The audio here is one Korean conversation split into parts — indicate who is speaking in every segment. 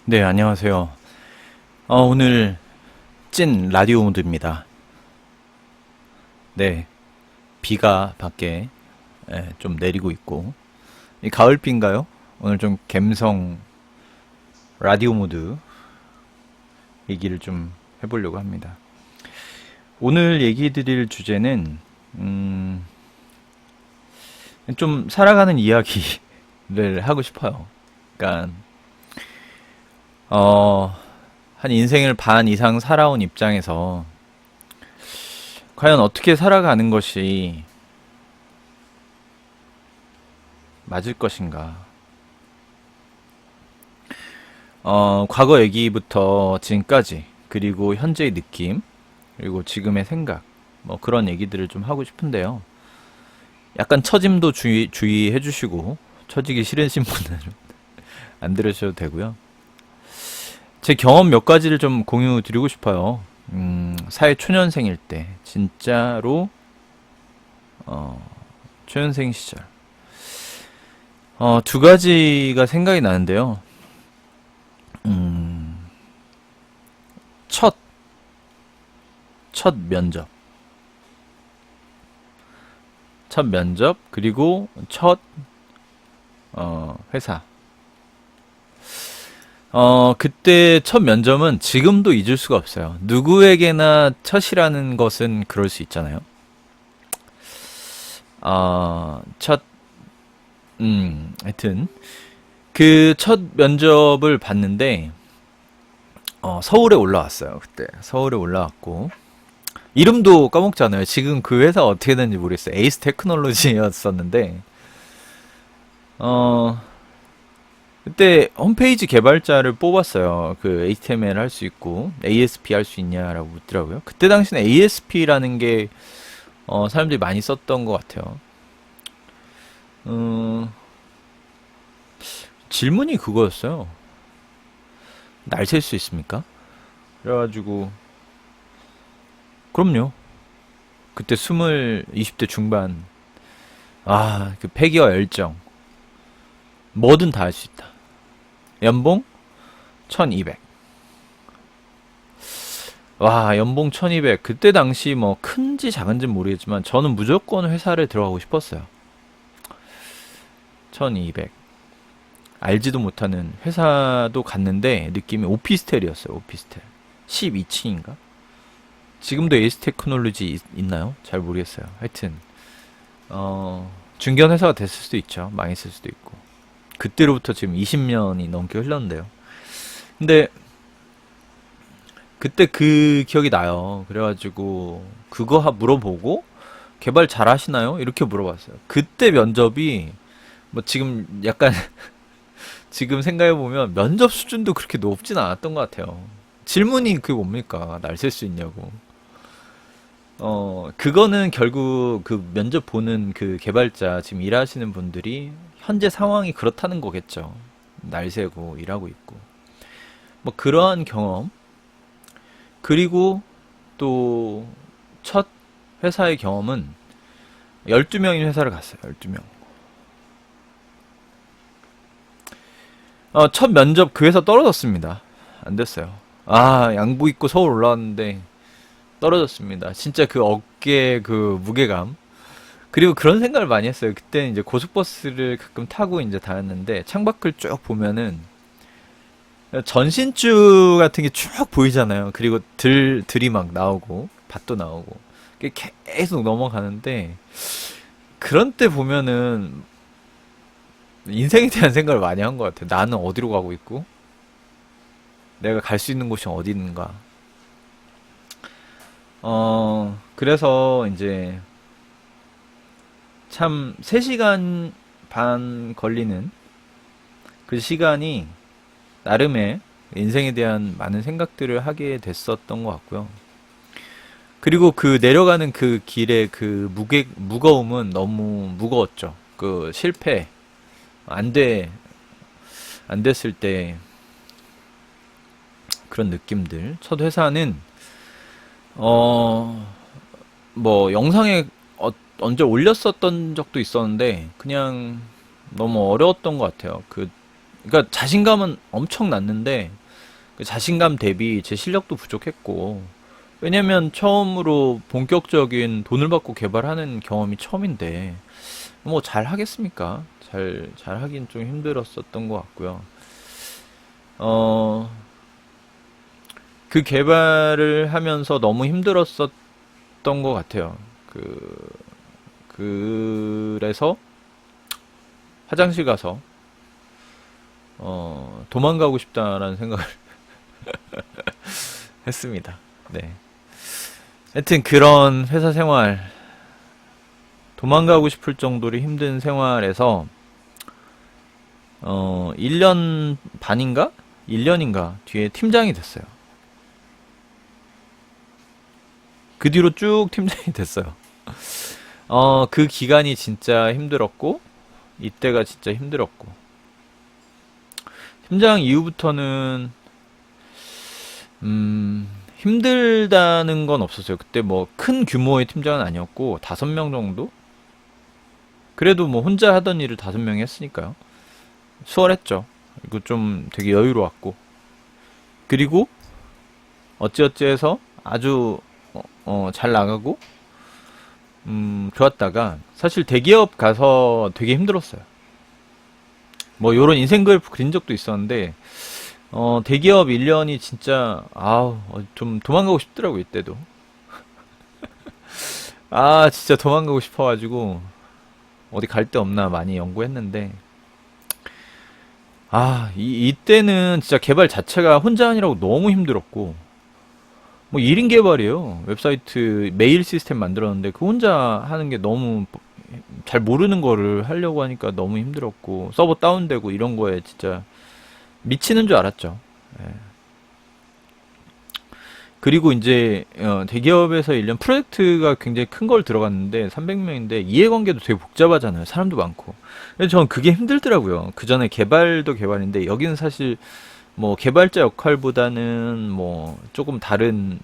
Speaker 1: 네, 안녕하세요. 오늘 찐 라디오 모드입니다. 네, 비가 밖에 좀 내리고 있고, 이 가을비인가요? 오늘 좀 갬성 라디오 모드 얘기를 좀 해보려고 합니다. 오늘 얘기 드릴 주제는, 좀 살아가는 이야기를 하고 싶어요. 그러니까, 어, 한 인생을 반 이상 살아온 입장에서, 과연 어떻게 살아가는 것이 맞을 것인가? 과거 얘기부터 지금까지, 그리고 현재의 느낌, 그리고 지금의 생각, 뭐 그런 얘기들을 좀 하고 싶은데요. 약간 처짐도 주의해 주시고, 처지기 싫으신 분은 안 들으셔도 되고요. 제 경험 몇 가지를 좀 공유 드리고 싶어요. 사회 초년생일 때, 진짜로, 어, 초년생 시절. 두 가지가 생각이 나는데요. 음, 첫, 첫 면접. 첫 면접, 그리고 첫, 회사. 그때 첫 면접은 지금도 잊을 수가 없어요. 누구에게나 첫이라는 것은 그럴 수 있잖아요. 첫, 하여튼, 그 첫 면접을 봤는데, 서울에 올라왔어요. 그때. 서울에 올라왔고. 이름도 까먹잖아요. 지금 그 회사 어떻게 되는지 모르겠어요. 에이스 테크놀로지였었는데, 어, 그때 홈페이지 개발자를 뽑았어요. 그 HTML 할 수 있고 ASP 할 수 있냐라고 묻더라고요. 그때 당시는 ASP라는 게 사람들이 많이 썼던 것 같아요. 어, 질문이 그거였어요. 날 셀 수 있습니까? 그래가지고 그럼요. 그때 20대 중반. 그 패기와 열정. 뭐든 다 할 수 있다. 연봉 1200. 와, 연봉 1200. 그때 당시 뭐 큰지 작은지 모르겠지만 저는 무조건 회사를 들어가고 싶었어요. 1200. 알지도 못하는 회사도 갔는데 느낌이 오피스텔이었어요. 오피스텔. 12층인가? 지금도 에이스 테크놀로지 있나요? 잘 모르겠어요. 하여튼 중견 회사가 됐을 수도 있죠. 망했을 수도 있고. 그때로부터 지금 20년이 넘게 흘렀는데요. 근데 그때 그 기억이 나요. 그래가지고 그거 물어보고 개발 잘 하시나요? 이렇게 물어봤어요. 그때 면접이 뭐 지금 약간 지금 생각해보면 면접 수준도 그렇게 높진 않았던 것 같아요. 질문이 그게 뭡니까? 날 셀 수 있냐고. 그거는 결국 그 면접 보는 그 개발자, 지금 일하시는 분들이 현재 상황이 그렇다는 거겠죠. 날 세고 일하고 있고. 뭐 그러한 경험, 그리고 또 첫 회사의 경험은 12명인 회사를 갔어요. 12명. 첫 면접 그 회사 떨어졌습니다. 안 됐어요. 양복 입고 서울 올라왔는데 떨어졌습니다. 진짜 그 어깨 그 무게감. 그리고 그런 생각을 많이 했어요. 그때 이제 고속버스를 가끔 타고 이제 다녔는데 창밖을 쭉 보면은 전신주 같은 게 쭉 보이잖아요. 그리고 들이 막 나오고 밭도 나오고 그게 계속 넘어가는데 그런 때 보면은 인생에 대한 생각을 많이 한 것 같아요. 나는 어디로 가고 있고 내가 갈 수 있는 곳이 어디 있는가. 그래서 이제 참 3시간 반 걸리는 그 시간이 나름의 인생에 대한 많은 생각들을 하게 됐었던 것 같고요. 그리고 그 내려가는 그 길의 그 무거움은 너무 무거웠죠. 그 실패, 안 돼, 안 됐을 때 그런 느낌들. 첫 회사는, 어, 뭐, 영상에 언제 올렸었던 적도 있었는데, 그냥 너무 어려웠던 것 같아요. 그 그러니까 자신감은 엄청 났는데 그 자신감 대비 제 실력도 부족했고, 왜냐면 처음으로 본격적인 돈을 받고 개발하는 경험이 처음인데 뭐 잘 하겠습니까? 잘 하긴 좀 힘들었었던 것 같고요. 어, 그 개발을 하면서 너무 힘들었었던 것 같아요. 그래서 화장실 가서 도망가고 싶다라는 생각을 했습니다. 네. 하여튼 그런 회사 생활, 도망가고 싶을 정도로 힘든 생활에서 1년 반인가? 1년인가 뒤에 팀장이 됐어요. 그 뒤로 쭉 팀장이 됐어요. 그 기간이 진짜 힘들었고, 이때가 진짜 힘들었고, 팀장 이후부터는, 힘들다는 건 없었어요. 그때 뭐 큰 규모의 팀장은 아니었고, 5명 정도? 그래도 뭐 혼자 하던 일을 5명이 했으니까요. 수월했죠. 그리고 좀 되게 여유로웠고. 그리고 어찌어찌 해서 아주 잘 나가고 좋았다가 사실 대기업 가서 되게 힘들었어요. 뭐 요런 인생글 그린 적도 있었는데 대기업 1년이 진짜 아우 좀 도망가고 싶더라고 이때도. 아 진짜 도망가고 싶어가지고 어디 갈 데 없나 많이 연구했는데 이때는 진짜 개발 자체가 혼자 하느라고 너무 힘들었고 뭐 1인 개발이에요. 웹사이트 메일 시스템 만들었는데 그 혼자 하는 게 너무 잘 모르는 거를 하려고 하니까 너무 힘들었고 서버 다운되고 이런 거에 진짜 미치는 줄 알았죠. 예. 그리고 이제 대기업에서 1년 프로젝트가 굉장히 큰 걸 들어갔는데 300명인데 이해관계도 되게 복잡하잖아요. 사람도 많고. 그래서 저는 그게 힘들더라고요. 그 전에 개발도 개발인데 여기는 사실 뭐 개발자 역할보다는 뭐 조금 다른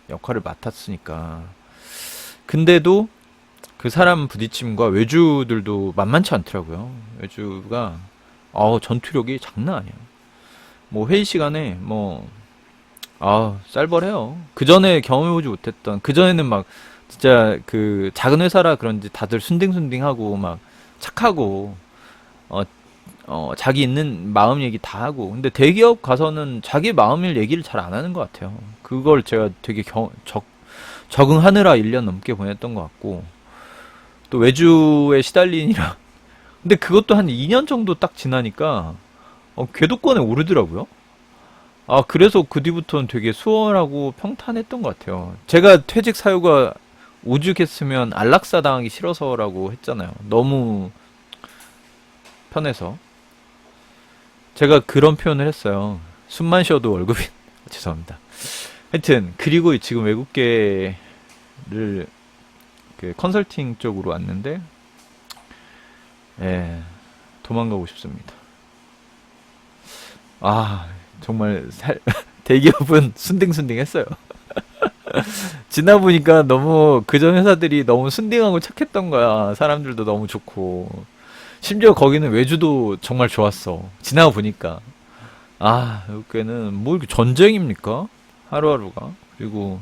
Speaker 1: 역할을 맡았으니까. 근데도 그 사람 부딪힘과 외주들도 만만치 않더라고요. 외주가 전투력이 장난 아니에요. 뭐 회의 시간에 뭐 쌀벌해요. 그 전에 경험해보지 못했던 그 전에는 막 진짜 그 작은 회사라 그런지 다들 순딩순딩하고 막 착하고 어, 자기 있는 마음 얘기 다 하고 근데 대기업 가서는 자기 마음일 얘기를 잘 안 하는 것 같아요. 그걸 제가 되게 적응하느라 1년 넘게 보냈던 것 같고 또 외주에 시달리니라 근데 그것도 한 2년 정도 딱 지나니까 궤도권에 오르더라고요. 그래서 그 뒤부터는 되게 수월하고 평탄했던 것 같아요. 제가 퇴직 사유가 오죽했으면 안락사 당하기 싫어서라고 했잖아요. 너무 편해서. 제가 그런 표현을 했어요. 숨만 쉬어도 월급이, 죄송합니다. 하여튼, 그리고 지금 외국계를 그 컨설팅 쪽으로 왔는데, 예, 도망가고 싶습니다. 정말 대기업은 순딩순딩 했어요. 지나 보니까 너무 그전 회사들이 너무 순딩하고 착했던 거야. 사람들도 너무 좋고. 심지어 거기는 외주도 정말 좋았어. 지나 보니까. 여기는 뭐 이렇게 전쟁입니까? 하루하루가. 그리고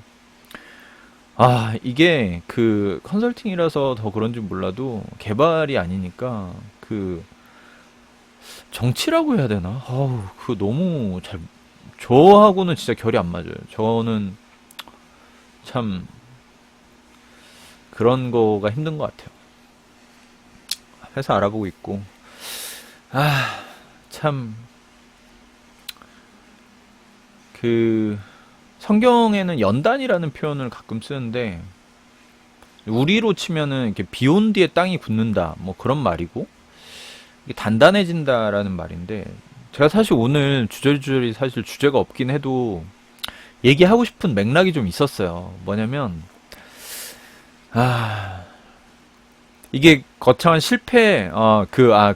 Speaker 1: 이게 그 컨설팅이라서 더 그런지 몰라도 개발이 아니니까 그 정치라고 해야 되나? 그거 너무 저하고는 진짜 결이 안 맞아요. 저는 참 그런 거가 힘든 것 같아요. 회사 알아보고 있고. 참, 성경에는 연단이라는 표현을 가끔 쓰는데, 우리로 치면은 이렇게 비 온 뒤에 땅이 굳는다, 뭐 그런 말이고, 이게 단단해진다라는 말인데, 제가 사실 오늘 주저리주저리 사실 주제가 없긴 해도, 얘기하고 싶은 맥락이 좀 있었어요. 뭐냐면, 이게 거창한 실패,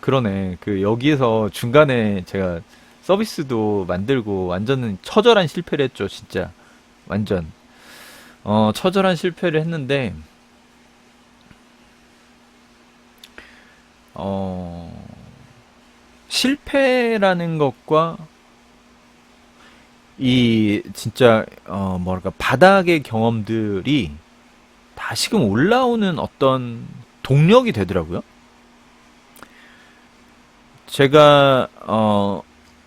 Speaker 1: 그러네. 여기에서 중간에 제가 서비스도 만들고 완전 처절한 실패를 했죠, 진짜. 완전. 처절한 실패를 했는데, 어, 실패라는 것과 이 진짜 뭐랄까 바닥의 경험들이 다시금 올라오는 어떤 동력이 되더라고요. 제가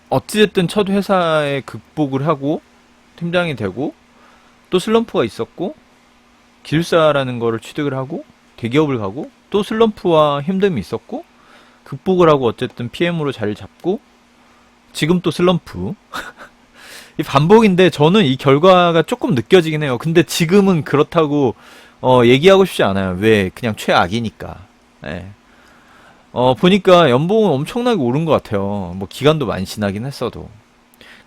Speaker 1: 어찌됐든 첫 회사에 극복을 하고 팀장이 되고 또 슬럼프가 있었고 기술사라는 거를 취득을 하고 대기업을 가고 또 슬럼프와 힘듦이 있었고 극복을 하고 어쨌든 PM으로 자리를 잡고 지금 또 슬럼프 이 반복인데 저는 이 결과가 조금 느껴지긴 해요. 근데 지금은 그렇다고 얘기하고 싶지 않아요. 왜? 그냥 최악이니까. 예. 보니까 연봉은 엄청나게 오른 것 같아요. 뭐 기간도 많이 지나긴 했어도.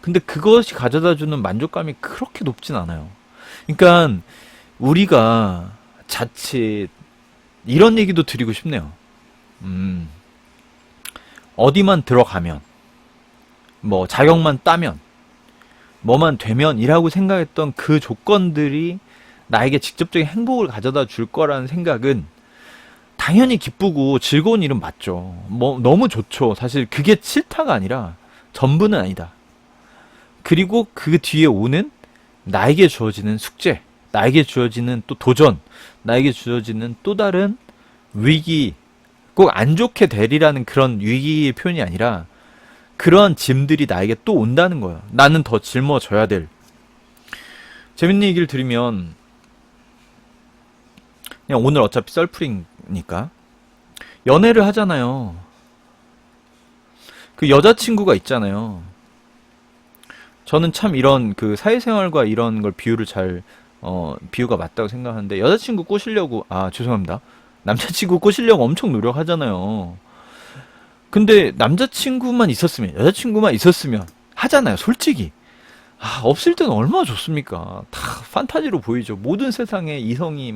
Speaker 1: 근데 그것이 가져다주는 만족감이 그렇게 높진 않아요. 그러니까 우리가 자칫 이런 얘기도 드리고 싶네요. 음, 어디만 들어가면, 뭐 자격만 따면, 뭐만 되면이라고 생각했던 그 조건들이 나에게 직접적인 행복을 가져다 줄 거라는 생각은 당연히 기쁘고 즐거운 일은 맞죠. 뭐 너무 좋죠. 사실 그게 싫다가 아니라 전부는 아니다. 그리고 그 뒤에 오는 나에게 주어지는 숙제, 나에게 주어지는 또 도전, 나에게 주어지는 또 다른 위기, 꼭 안 좋게 되리라는 그런 위기의 표현이 아니라 그런 짐들이 나에게 또 온다는 거예요. 나는 더 짊어져야 될. 재밌는 얘기를 드리면 그냥 오늘 어차피 썰풀이니까 연애를 하잖아요. 그 여자친구가 있잖아요. 저는 참 이런 그 사회생활과 이런 걸 비유를 비유가 맞다고 생각하는데 여자친구 꼬시려고 죄송합니다. 남자친구 꼬시려고 엄청 노력하잖아요. 근데 남자친구만 있었으면 여자친구만 있었으면 하잖아요. 솔직히. 없을 때는 얼마나 좋습니까? 다 판타지로 보이죠. 모든 세상에 이성이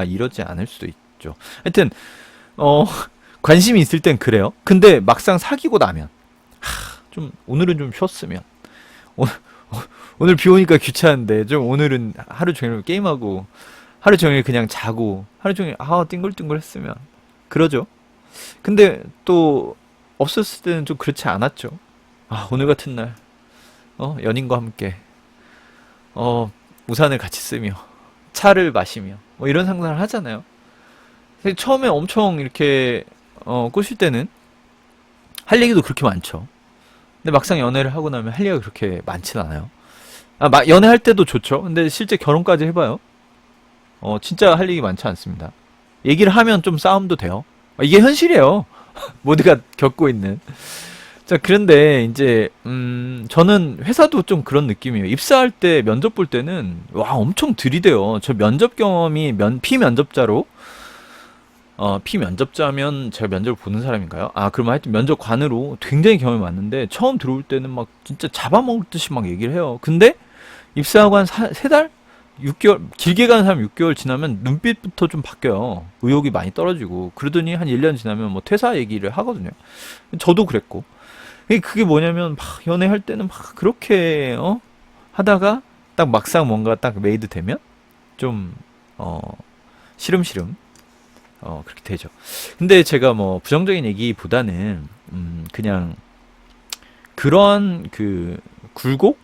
Speaker 1: 이러지 않을 수도 있죠. 하여튼, 어, 관심이 있을 땐 그래요. 근데 막상 사귀고 나면, 오늘은 좀 쉬었으면, 오늘, 오늘 비 오니까 귀찮은데, 좀 오늘은 하루 종일 게임하고, 하루 종일 그냥 자고, 하루 종일, 띵글띵글 했으면, 그러죠. 근데 또, 없었을 때는 좀 그렇지 않았죠. 오늘 같은 날, 연인과 함께, 우산을 같이 쓰며, 차를 마시며, 뭐 이런 상상을 하잖아요. 근데 처음에 엄청 이렇게, 꼬실 때는 할 얘기도 그렇게 많죠. 근데 막상 연애를 하고 나면 할 얘기가 그렇게 많진 않아요. 연애할 때도 좋죠. 근데 실제 결혼까지 해봐요. 진짜 할 얘기 많지 않습니다. 얘기를 하면 좀 싸움도 돼요. 이게 현실이에요. 모두가 겪고 있는. 자, 그런데 이제 저는 회사도 좀 그런 느낌이에요. 입사할 때 면접 볼 때는 엄청 들이대요. 저 면접 경험이 피면접자로 피면접자면 제가 면접을 보는 사람인가요? 그러면 하여튼 면접관으로 굉장히 경험이 많은데 처음 들어올 때는 막 진짜 잡아먹듯이 막 얘기를 해요. 근데 입사하고 한 3달? 6개월, 길게 가는 사람 6개월 지나면 눈빛부터 좀 바뀌어요. 의욕이 많이 떨어지고. 그러더니 한 1년 지나면 뭐 퇴사 얘기를 하거든요. 저도 그랬고. 그게 뭐냐면 막 연애할 때는 막 그렇게 하다가 딱 막상 뭔가 딱 메이드 되면 좀 시름시름 그렇게 되죠. 근데 제가 뭐 부정적인 얘기보다는 그냥 그런 그 굴곡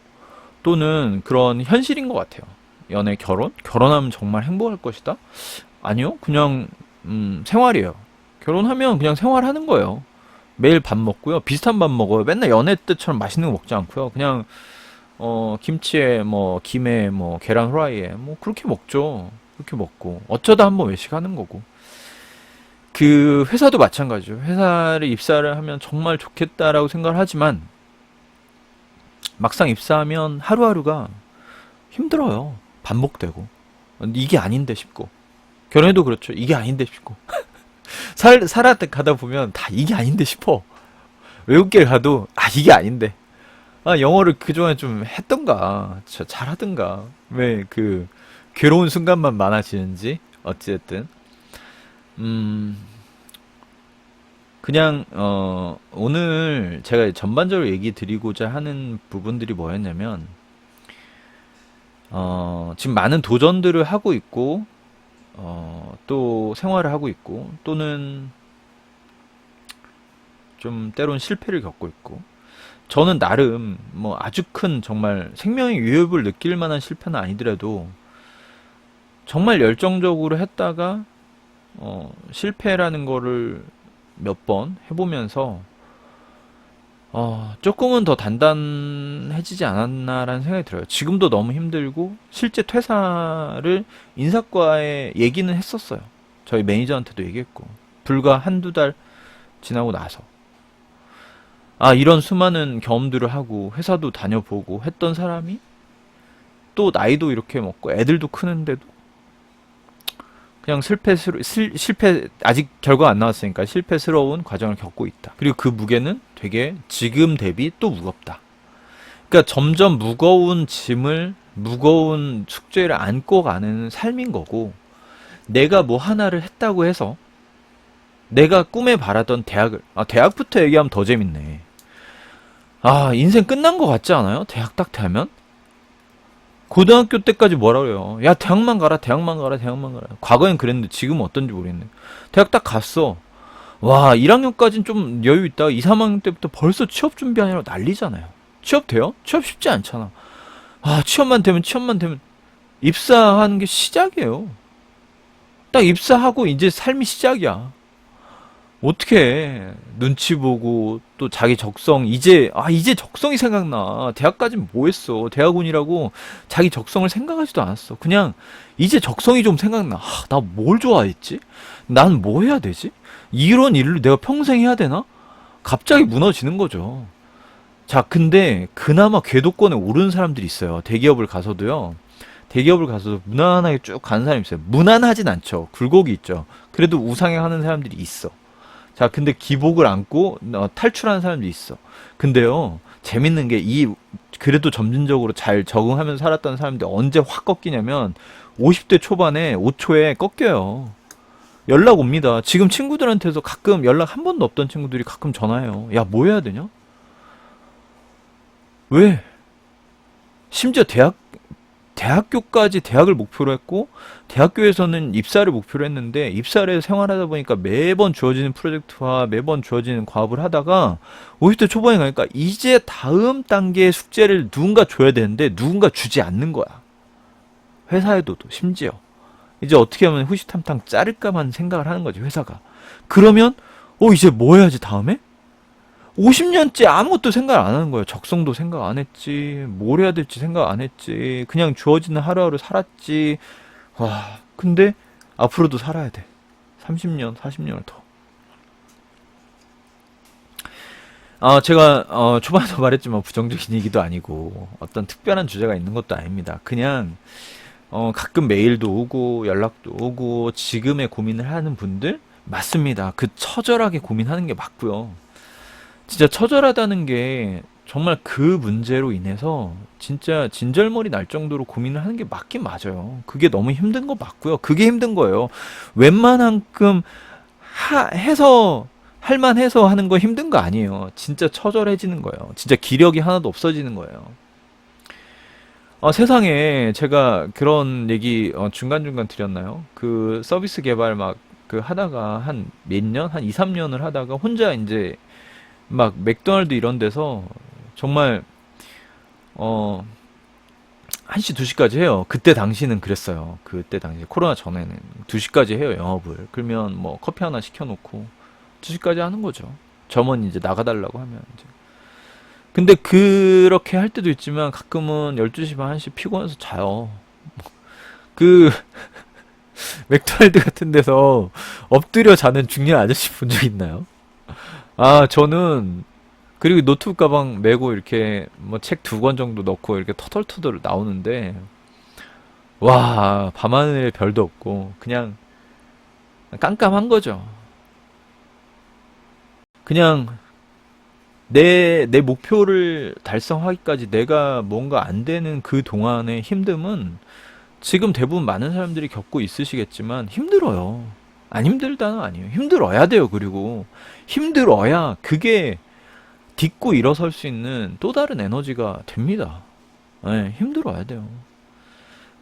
Speaker 1: 또는 그런 현실인 것 같아요. 연애 결혼하면 정말 행복할 것이다? 아니요, 그냥 생활이에요. 결혼하면 그냥 생활하는 거예요. 매일 밥 먹고요. 비슷한 밥 먹어요. 맨날 연애 때처럼 맛있는 거 먹지 않고요. 그냥 김치에 뭐 김에 뭐 계란 후라이에 뭐 그렇게 먹죠. 그렇게 먹고 어쩌다 한번 외식하는 거고. 그 회사도 마찬가지죠. 회사를 입사를 하면 정말 좋겠다라고 생각을 하지만 막상 입사하면 하루하루가 힘들어요. 반복되고 이게 아닌데 싶고 결혼해도 그렇죠. 이게 아닌데 싶고 살아가다 보면 다 이게 아닌데 싶어. 외국계 가도 이게 아닌데. 영어를 그동안 좀 했던가 잘하던가 왜 그 괴로운 순간만 많아지는지 어찌됐든 그냥 오늘 제가 전반적으로 얘기 드리고자 하는 부분들이 뭐였냐면 지금 많은 도전들을 하고 있고 또 생활을 하고 있고 또는 좀 때론 실패를 겪고 있고, 저는 나름 뭐 아주 큰 정말 생명의 위협을 느낄 만한 실패는 아니더라도 정말 열정적으로 했다가 실패라는 거를 몇 번 해보면서 조금은 더 단단해지지 않았나라는 생각이 들어요. 지금도 너무 힘들고 실제 퇴사를 인사과에 얘기는 했었어요. 저희 매니저한테도 얘기했고, 불과 한두 달 지나고 나서 이런 수많은 경험들을 하고 회사도 다녀보고 했던 사람이 또 나이도 이렇게 먹고 애들도 크는데도 그냥 실패, 아직 결과 안 나왔으니까 실패스러운 과정을 겪고 있다. 그리고 그 무게는 되게 지금 대비 또 무겁다. 그러니까 점점 무거운 짐을, 무거운 숙제를 안고 가는 삶인 거고, 내가 뭐 하나를 했다고 해서 내가 꿈에 바라던 대학부터 얘기하면 더 재밌네. 인생 끝난 거 같지 않아요? 대학 딱 되면? 고등학교 때까지 뭐라 그래요? 야, 대학만 가라, 대학만 가라, 대학만 가라. 과거엔 그랬는데 지금은 어떤지 모르겠네. 대학 딱 갔어. 와, 1학년까지는 좀 여유 있다가 2, 3학년 때부터 벌써 취업 준비하느라 난리잖아요. 취업 돼요? 취업 쉽지 않잖아. 취업만 되면 입사하는 게 시작이에요. 딱 입사하고 이제 삶이 시작이야. 어떻게 눈치 보고 또 자기 적성 이제 적성이 생각나. 대학까진 뭐 했어. 대학원이라고 자기 적성을 생각하지도 않았어. 그냥 이제 적성이 좀 생각나. 나 뭘 좋아했지? 난 뭐 해야 되지? 이런 일을 내가 평생 해야 되나? 갑자기 무너지는 거죠. 자, 근데 그나마 궤도권에 오른 사람들이 있어요. 대기업을 가서도 무난하게 쭉 가는 사람이 있어요. 무난하진 않죠. 굴곡이 있죠. 그래도 우상향하는 사람들이 있어. 자, 근데 기복을 안고 탈출하는 사람도 있어. 근데요, 재밌는 게 그래도 점진적으로 잘 적응하면서 살았던 사람들이 언제 확 꺾이냐면 50대 초반에 5초에 꺾여요. 연락 옵니다. 지금 친구들한테서 가끔 연락 한 번도 없던 친구들이 가끔 전화해요. 야, 뭐 해야 되냐? 왜? 심지어 대학교까지 대학을 목표로 했고, 대학교에서는 입사를 목표로 했는데, 입사를 해서 생활하다 보니까 매번 주어지는 프로젝트와 매번 주어지는 과업을 하다가 50대 초반에 가니까 이제 다음 단계의 숙제를 누군가 줘야 되는데 누군가 주지 않는 거야. 회사에도 심지어 이제 어떻게 하면 후시탐탐 자를까만 생각을 하는 거지, 회사가. 그러면 이제 뭐 해야지 다음에? 50년째 아무것도 생각 안 하는 거예요. 적성도 생각 안 했지, 뭘 해야 될지 생각 안 했지, 그냥 주어지는 하루하루 살았지. 근데 앞으로도 살아야 돼. 30년, 40년을 더. 제가 초반에도 말했지만 부정적인 얘기도 아니고 어떤 특별한 주제가 있는 것도 아닙니다. 그냥 가끔 메일도 오고 연락도 오고 지금의 고민을 하는 분들 맞습니다. 그 처절하게 고민하는 게 맞고요. 진짜 처절하다는 게 정말 그 문제로 인해서 진짜 진절머리 날 정도로 고민을 하는 게 맞긴 맞아요. 그게 너무 힘든 거 맞고요. 그게 힘든 거예요. 웬만한큼 할만해서 하는 거 힘든 거 아니에요. 진짜 처절해지는 거예요. 진짜 기력이 하나도 없어지는 거예요. 세상에 제가 그런 얘기 중간중간 드렸나요? 그 서비스 개발 막 그 하다가 한 몇 년? 한 2, 3년을 하다가 혼자 이제 막 맥도날드 이런 데서 정말 1시, 2시까지 해요. 그때 당시는 그랬어요. 그때 당시 코로나 전에는 2시까지 해요, 영업을. 그러면 뭐 커피 하나 시켜놓고 2시까지 하는 거죠. 점원 이제 나가달라고 하면 이제. 근데 그렇게 할 때도 있지만 가끔은 12시 반, 1시 피곤해서 자요. 그 맥도날드 같은 데서 엎드려 자는 중년 아저씨 본 적 있나요? 저는 그리고 노트북 가방 메고 이렇게 뭐 책 2권 정도 넣고 이렇게 터덜터덜 나오는데 와, 밤하늘에 별도 없고 그냥 깜깜한 거죠. 그냥 내 목표를 달성하기까지 내가 뭔가 안 되는 그 동안의 힘듦은 지금 대부분 많은 사람들이 겪고 있으시겠지만 힘들어요. 안 힘들다는 아니에요. 힘들어야 돼요. 그리고 힘들어야 그게 딛고 일어설 수 있는 또 다른 에너지가 됩니다. 힘들어야 돼요.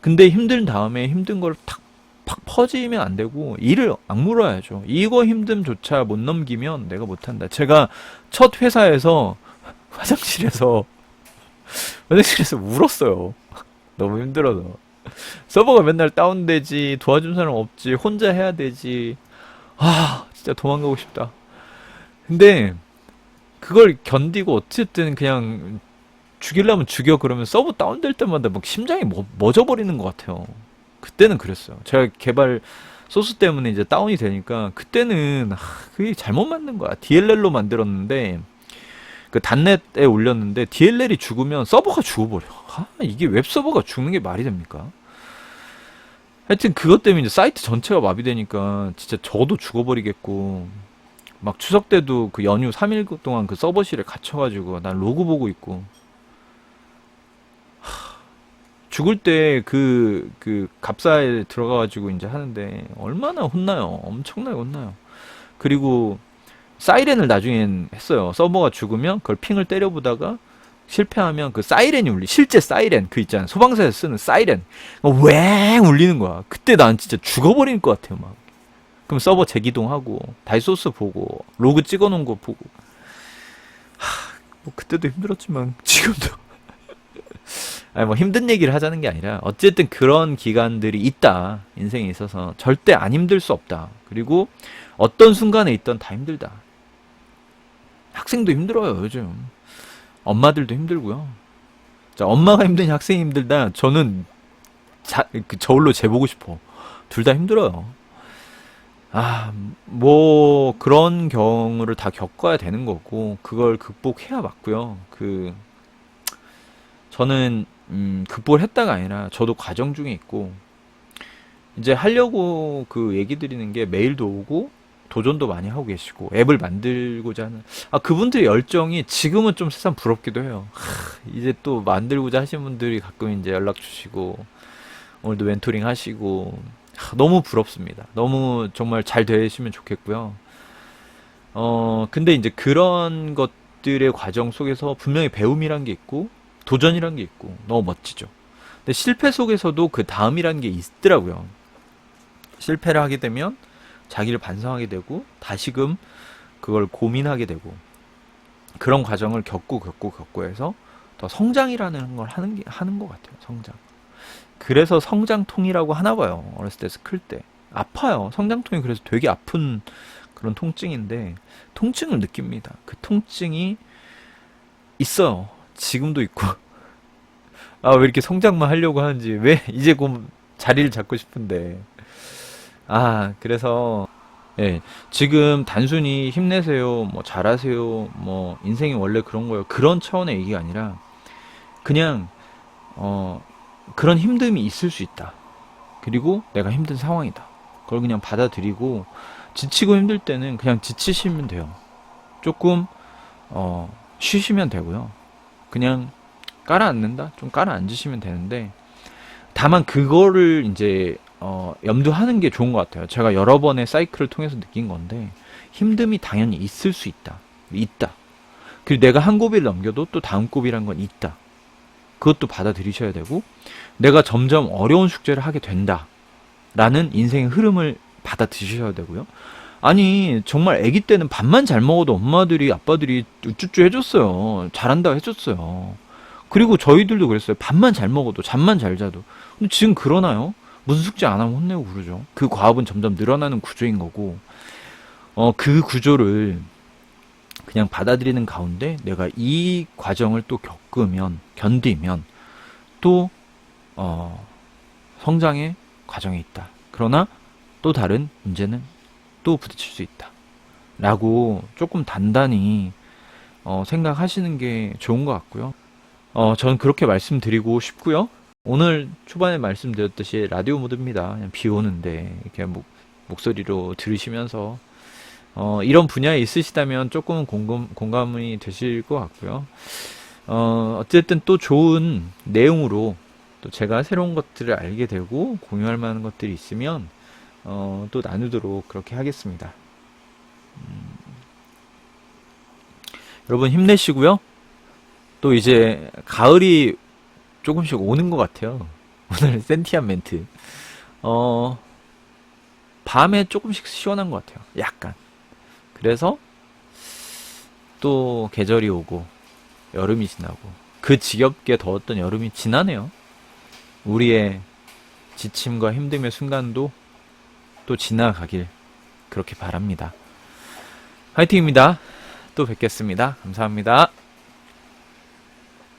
Speaker 1: 근데 힘든 다음에 힘든 걸 팍 처지면 안 되고 일을 악물어야죠. 이거 힘듦조차 못 넘기면 내가 못한다. 제가 첫 회사에서 화장실에서 울었어요. 너무 힘들어서. 서버가 맨날 다운되지, 도와준 사람 없지, 혼자 해야 되지. 아, 진짜 도망가고 싶다. 근데 그걸 견디고 어쨌든 그냥 죽이려면 죽여 그러면 서버 다운될 때마다 막 심장이 멎어버리는 것 같아요. 그때는 그랬어요. 제가 개발 소스 때문에 이제 다운이 되니까 그때는 그게 잘못 만든 거야. DLL로 만들었는데 그 단넷에 올렸는데 DLL이 죽으면 서버가 죽어버려. 이게 웹서버가 죽는 게 말이 됩니까? 하여튼 그것 때문에 이제 사이트 전체가 마비되니까 진짜 저도 죽어버리겠고 막 추석 때도 그 연휴 3일 동안 그 서버실에 갇혀가지고 난 로그 보고 있고 죽을 때 그 갑사에 들어가가지고 이제 하는데 얼마나 혼나요. 엄청나게 혼나요. 그리고 사이렌을 나중엔 했어요. 서버가 죽으면 그걸 핑을 때려보다가 실패하면 그 사이렌이 실제 사이렌 그 있잖아. 소방서에서 쓰는 사이렌 웽 울리는 거야. 그때 난 진짜 죽어버릴 것 같아요. 막. 그럼 서버 재기동하고 다이소스 보고 로그 찍어놓은 거 보고 뭐 그때도 힘들었지만 지금도 아니 뭐 힘든 얘기를 하자는 게 아니라 어쨌든 그런 기간들이 있다. 인생에 있어서 절대 안 힘들 수 없다. 그리고 어떤 순간에 있던 다 힘들다. 학생도 힘들어요 요즘. 엄마들도 힘들고요. 자, 엄마가 힘드냐 학생이 힘들다. 저는 저울로 재보고 싶어. 둘 다 힘들어요. 뭐 그런 경우를 다 겪어야 되는 거고 그걸 극복해야 맞고요. 저는 극복을 했다가 아니라 저도 과정 중에 있고 이제 하려고 그 얘기 드리는 게 메일도 오고 도전도 많이 하고 계시고 앱을 만들고자 하는 그분들의 열정이 지금은 좀 세상 부럽기도 해요. 이제 또 만들고자 하시는 분들이 가끔 이제 연락 주시고 오늘도 멘토링 하시고 너무 부럽습니다. 너무 정말 잘 되시면 좋겠고요. 근데 이제 그런 것들의 과정 속에서 분명히 배움이란 게 있고 도전이란 게 있고 너무 멋지죠. 근데 실패 속에서도 그 다음이란 게 있더라고요. 실패를 하게 되면 자기를 반성하게 되고 다시금 그걸 고민하게 되고 그런 과정을 겪고 해서 더 성장이라는 걸 하는 것 같아요. 성장. 그래서 성장통이라고 하나 봐요. 어렸을 때서 클 때. 아파요. 성장통이 그래서 되게 아픈 그런 통증인데 통증을 느낍니다. 그 통증이 있어요. 지금도 있고. 왜 이렇게 성장만 하려고 하는지 왜 이제 곧 자리를 잡고 싶은데 그래서 예, 지금 단순히 힘내세요, 뭐 잘하세요, 뭐 인생이 원래 그런 거예요. 그런 차원의 얘기가 아니라 그냥 그런 힘듦이 있을 수 있다. 그리고 내가 힘든 상황이다. 그걸 그냥 받아들이고 지치고 힘들 때는 그냥 지치시면 돼요. 조금 쉬시면 되고요. 그냥 깔아앉는다? 좀 깔아앉으시면 되는데 다만 그거를 이제 염두하는 게 좋은 것 같아요. 제가 여러 번의 사이클을 통해서 느낀 건데 힘듦이 당연히 있을 수 있다. 그리고 내가 한 고비를 넘겨도 또 다음 고비란 건 있다. 그것도 받아들이셔야 되고 내가 점점 어려운 숙제를 하게 된다. 라는 인생의 흐름을 받아들이셔야 되고요. 아니 정말 아기 때는 밥만 잘 먹어도 엄마들이 아빠들이 우쭈쭈 해줬어요. 잘한다고 해줬어요. 그리고 저희들도 그랬어요. 밥만 잘 먹어도 잠만 잘 자도. 근데 지금 그러나요? 무슨 숙제 안 하면 혼내고 그러죠. 그 과업은 점점 늘어나는 구조인 거고 그 구조를 그냥 받아들이는 가운데 내가 이 과정을 또 견디면 또 성장의 과정에 있다. 그러나 또 다른 문제는 또 부딪힐 수 있다. 라고 조금 단단히 생각하시는 게 좋은 것 같고요. 저는 그렇게 말씀드리고 싶고요. 오늘 초반에 말씀드렸듯이 라디오 모드입니다. 그냥 비 오는데 이렇게 목소리로 들으시면서 이런 분야에 있으시다면 조금은 공감이 되실 것 같고요. 어쨌든 또 좋은 내용으로 또 제가 새로운 것들을 알게 되고 공유할 만한 것들이 있으면 또 나누도록 그렇게 하겠습니다. 여러분 힘내시고요. 또 이제 가을이 조금씩 오는 것 같아요. 오늘 센티한 멘트. 밤에 조금씩 시원한 것 같아요. 약간. 그래서 또 계절이 오고 여름이 지나고 그 지겹게 더웠던 여름이 지나네요. 우리의 지침과 힘듦의 순간도 또 지나가길 그렇게 바랍니다. 화이팅입니다. 또 뵙겠습니다. 감사합니다.